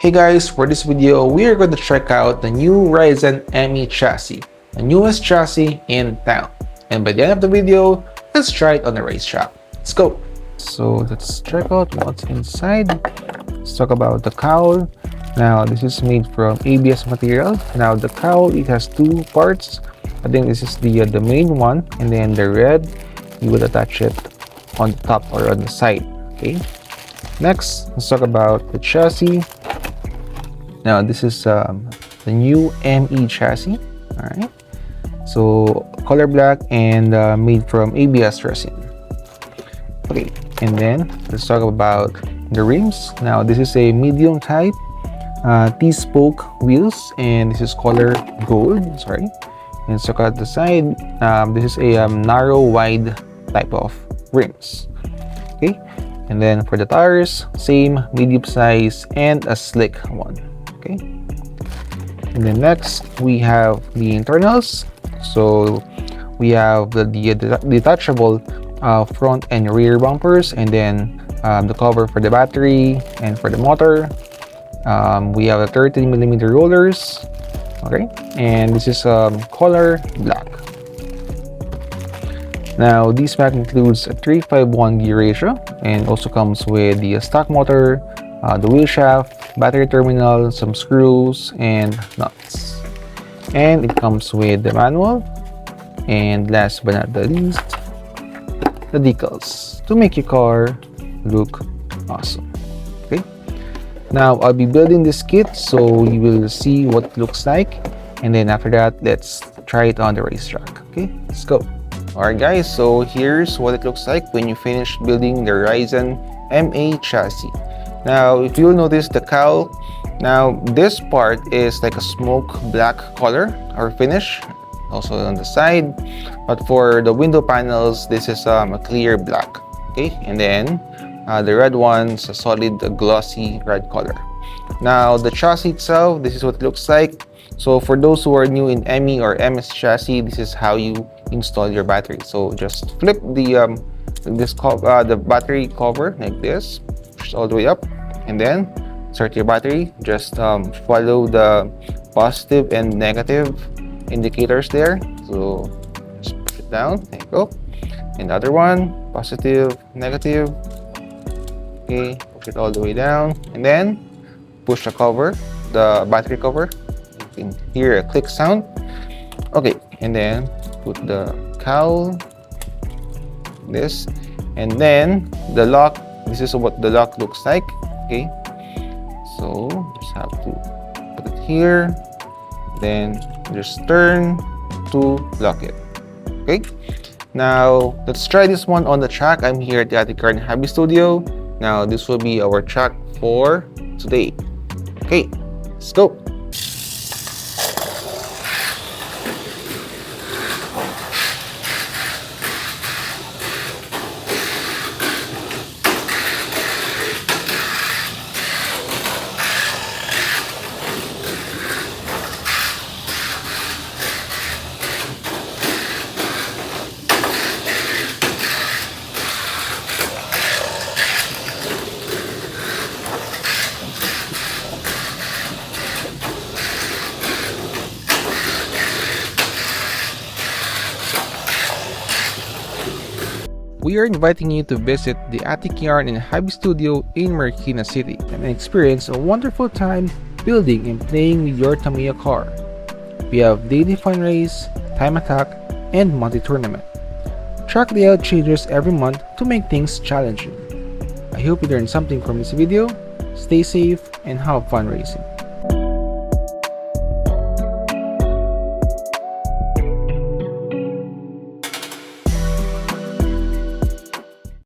Hey guys, for this video, we are going to check out the new Raizzan ME chassis, the newest chassis in town. And by the end of the video, let's try it on the racetrack. Let's go! So let's check out what's inside. Let's talk about the cowl. Now this is made from ABS material. Now the cowl, it has two parts. I think this is the main one, and then the red, you will attach it on the top or on the side. Okay. Next, let's talk about the chassis. Now this is the new ME chassis. All right, so color black and made from ABS resin. Okay, and then let's talk about the rims. Now this is a medium type T-spoke wheels, and this is color gold. Sorry, and let's talk about the side. This is a narrow wide type of rims. Okay, and then for the tires, same medium size and a slick one. Okay, and then next we have the internals. So we have the detachable front and rear bumpers, and then the cover for the battery and for the motor. We have the 13mm rollers. Okay, and this is color black. Now this pack includes a 3:5:1 gear ratio and also comes with the stock motor, the wheel shaft, battery terminal, some screws and nuts. And it comes with the manual, and last but not the least, the decals to make your car look awesome. Okay, now I'll be building this kit, so you will see what it looks like, and then after that, let's try it on the racetrack. Okay, let's go. Alright guys, so here's what it looks like when you finish building the Raizzan ME chassis. Now, if you'll notice the cowl, now this part is like a smoke black color or finish, also on the side. But for the window panels, this is a clear black. Okay, and then the red one's a solid glossy red color. Now the chassis itself, this is what it looks like. So for those who are new in ME or MS chassis, this is how you install your battery. So just flip the battery cover like this, push all the way up, and then start your battery. Just follow the positive and negative indicators there. So just push it down. There you go. And the other one, positive, negative. Okay, push it all the way down, and then push the cover, the battery cover. You can hear a click sound. Okay, and then put the cowl, this, and then the lock. This is what the lock looks like. Okay, so just have to put it here, then just turn to lock it. Okay, now let's try this one on the track. I'm here at the Attic Car and Hobby Studio. Now this will be our track for today. Okay, let's go. We are inviting you to visit the Attic Yarn and Hobby Studio in Marikina City and experience a wonderful time building and playing with your Tamiya car. We have daily fun race, time attack, and monthly tournament. Track layout changes every month to make things challenging. I hope you learned something from this video. Stay safe and have fun racing.